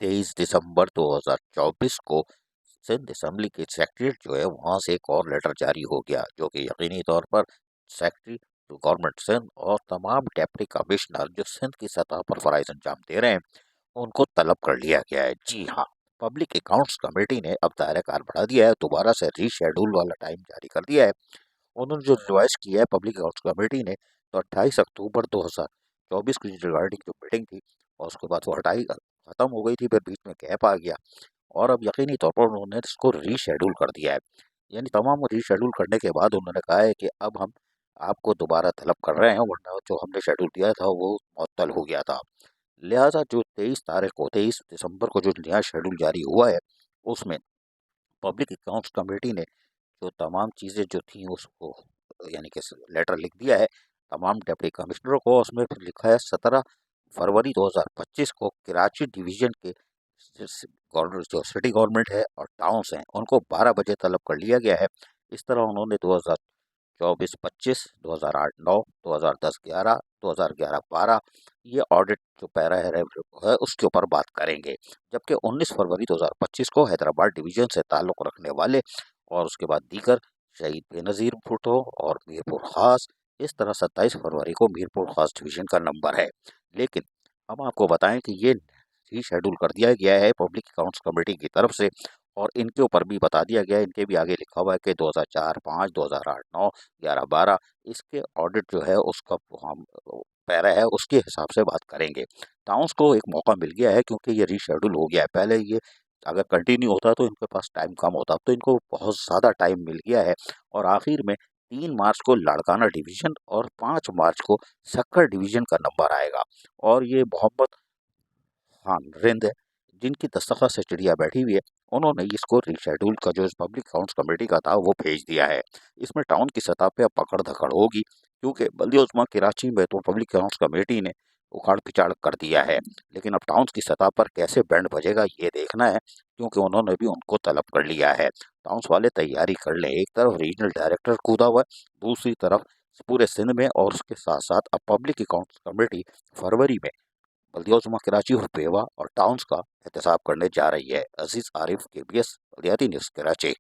23 दिसंबर 2024 को सिंध असेंबली के सेक्रेटरीट जो है वहां से एक और लेटर जारी हो गया, जो कि यकीनी तौर पर सेक्रेटरी टू गवर्नमेंट सिंध और तमाम डिप्टी कमिश्नर जो सिंध की सतह पर फराइज अंजाम दे रहे हैं उनको तलब कर लिया गया है। जी हाँ, पब्लिक अकाउंट्स कमेटी ने अब दायरा कार बढ़ा दिया है, दोबारा से रीशेड्यूल वाला टाइम जारी कर दिया है। उन्होंने जो रिवाइज किया है पब्लिक अकाउंट्स कमेटी ने, तो 28 अक्टूबर 2024 की रिगार्डिंग जो मीटिंग थी और उसके बाद वो हटाई खत्म हो गई थी, फिर बीच में गैप आ गया और अब यकीनी तौर पर उन्होंने इसको रीशेड्यूल कर दिया है। यानी तमाम रीशेड्यूल करने के बाद उन्होंने कहा है कि अब हम आपको दोबारा तलब कर रहे हैं, वरना जो हमने शेड्यूल दिया था वो मुअत्तल हो गया था। लिहाजा जो 23 दिसंबर को जो नया शेड्यूल जारी हुआ है उसमें पब्लिक अकाउंट्स कमेटी ने जो तमाम चीज़ें जो थी उसको यानी कि लेटर लिख दिया है तमाम डिप्टी कमिश्नरों को। उसमें फिर लिखा है 17 फरवरी 2025 को कराची डिवीज़न के गवर्नर जो सिटी गवर्नमेंट है और टाउन्स हैं उनको 12 बजे तलब कर लिया गया है। इस तरह उन्होंने 2024-25, 2008-9, 2010-11, 2011-12 ये ऑडिट जो पैरा है उसके ऊपर बात करेंगे। जबकि 19 फरवरी 2025 को हैदराबाद डिवीज़न से ताल्लुक़ रखने वाले और उसके बाद दीगर शहीद बेनज़ीर भुट्टो और मीरपुर ख़ास, इस तरह 27 फरवरी को मीरपुर ख़ास डिवीज़न का नंबर है। लेकिन हम आपको बताएं कि ये रीशेड्यूल कर दिया गया है पब्लिक अकाउंट्स कमेटी की तरफ से और इनके ऊपर भी बता दिया गया है, इनके भी आगे लिखा हुआ है कि 2004-5, 2008-9, 11-12 इसके ऑडिट जो है उसका हम पैरा है उसके हिसाब से बात करेंगे। टाउन्स को एक मौका मिल गया है क्योंकि ये रीशेड्यूल हो गया है। पहले ये अगर कंटिन्यू होता तो इनके पास टाइम कम होता, अब तो इनको बहुत ज़्यादा टाइम मिल गया है और आखिर में 3 मार्च को लाड़काना डिवीज़न और 5 मार्च को सक्कर डिवीज़न का नंबर आएगा और ये मोहम्मद खान रिंद है जिनकी दस्तखत से चिड़िया बैठी हुई है, उन्होंने इसको रीशेड्यूल का जो पब्लिक अकाउंट्स कमेटी का था वो भेज दिया है। इसमें टाउन की सतह पे अब पकड़ धकड़ होगी क्योंकि बल्दिया उस्मा कराची में तो पब्लिक अकाउंट्स कमेटी ने उखाड़ पिचाड़ कर दिया है, लेकिन अब टाउन्स की सतह पर कैसे बैंड बजेगा ये देखना है क्योंकि उन्होंने भी उनको तलब कर लिया है। टाउन्स वाले तैयारी कर लें, एक तरफ रीजनल डायरेक्टर कूदा हुआ है, दूसरी तरफ पूरे सिंध में और उसके साथ साथ अब पब्लिक अकाउंट्स कमेटी फरवरी में बल्दिया कराची और पेवा और टाउन्स का एहतसाब करने जा रही है। अजीज आरिफ, KBS बल्दियाती न्यूज़ कराची।